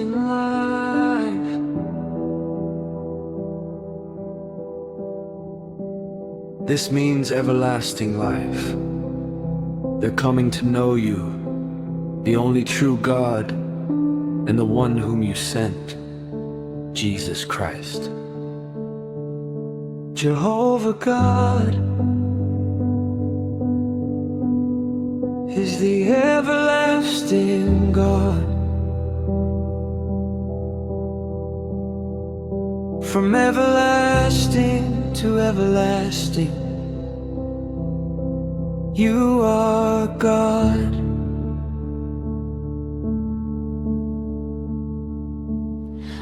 everlasting life. This means everlasting life. They're coming to know you, the only true God, and the one whom you sent, Jesus Christ. Jehovah God is the everlasting God. From everlasting to everlasting, you are God.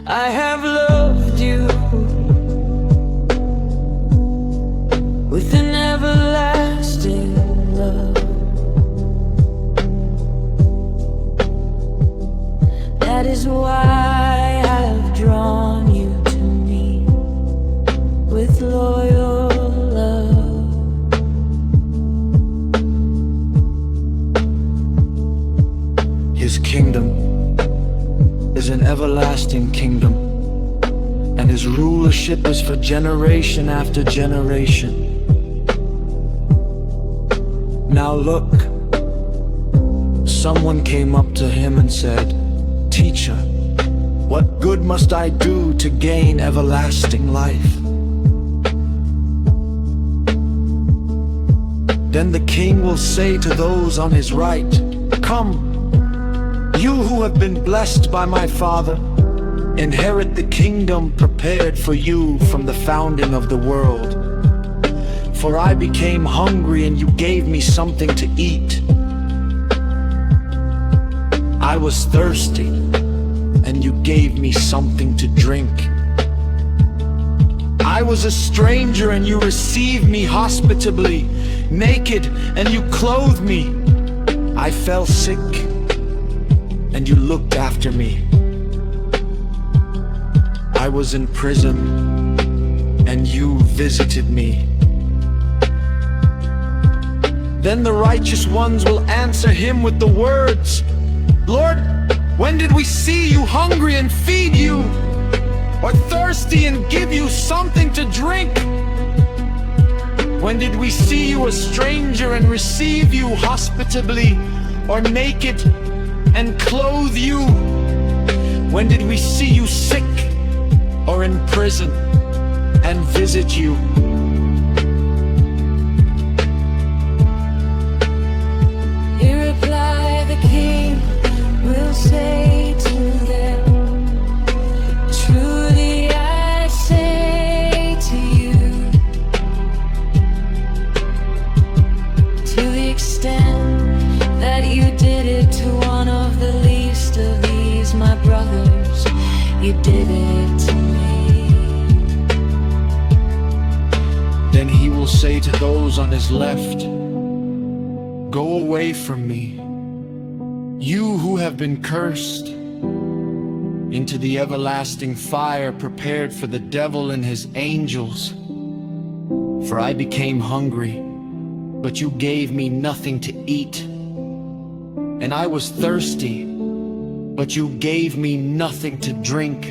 I have loved you with an everlasting love. That is why I've drawn you to me with loyal love. His kingdom is an everlasting kingdom, and his rulership is for generation after generation. Now look, someone came up to him and said, "Teacher, what good must I do to gain everlasting life?" Then the king will say to those on his right, "Come, you who have been blessed by my Father, inherit the kingdom prepared for you from the founding of the world. For I became hungry and you gave me something to eat. I was thirsty and you gave me something to drink. I was a stranger and you received me hospitably, naked and you clothed me. I fell sick and you looked after me. I was in prison and you visited me." Then the righteous ones will answer him with the words, "Lord, when did we see you hungry and feed you, or thirsty and give you something to drink? When did we see you a stranger and receive you hospitably, or naked and clothe you? When did we see you sick or in prison and visit you?" In reply, the king will say to them, "Truly I say to you, to the extent that you did it to one of the least of these, my brothers, you did it to me." Then he will say to those on his left, "Go away from me, you who have been cursed, into the everlasting fire prepared for the devil and his angels. For I became hungry, but you gave me nothing to eat. And I was thirsty, but you gave me nothing to drink.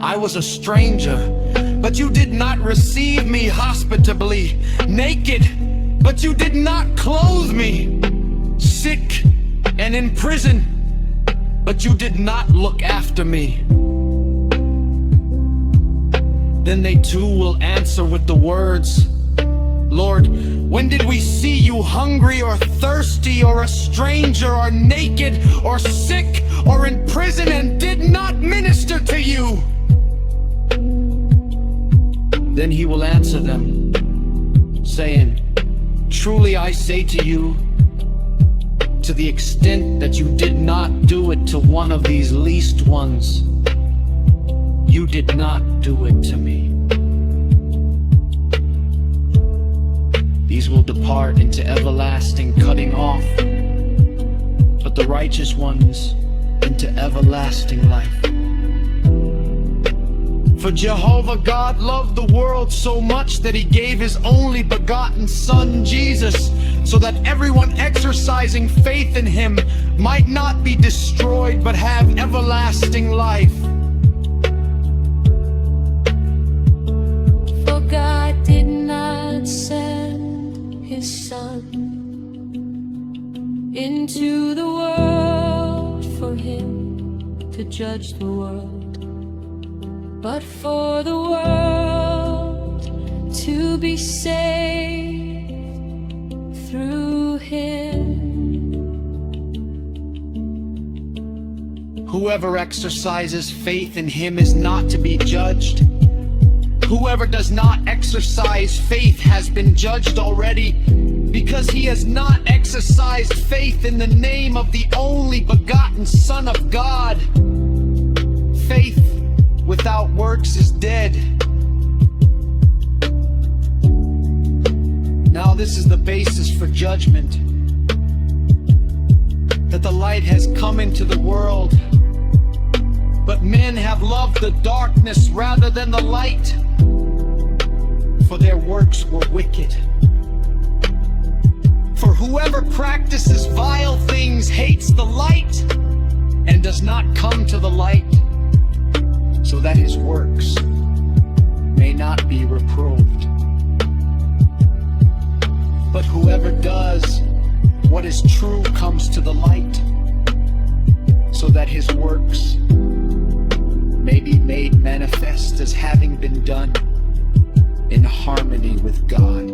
I was a stranger, but you did not receive me hospitably, naked, but you did not clothe me, sick and in prison, but you did not look after me." Then they too will answer with the words, "Lord, when did we see you hungry or thirsty or a stranger or naked or sick or in prison and did not minister to you?" Then he will answer them, saying, "Truly I say to you, to the extent that you did not do it to one of these least ones, you did not do it to me." These will depart into everlasting cutting off, but the righteous ones into everlasting life. For Jehovah God loved the world so much that he gave his only begotten Son, Jesus, so that everyone exercising faith in him might not be destroyed but have everlasting life. For God did not send his Son into the world for him to judge the world, but for the world to be saved through him. Whoever exercises faith in him is not to be judged. Whoever does not exercise faith has been judged already, because he has not exercised faith in the name of the only begotten Son of God. Faith without works is dead. Now this is the basis for judgment, that the light has come into the world, but men have loved the darkness rather than the light, for their works were wicked. For whoever practices vile things hates the light and does not come to the light, so that his works may not be reproved. But whoever does what is true comes to the light, so that his works may be made manifest as having been done in harmony with God.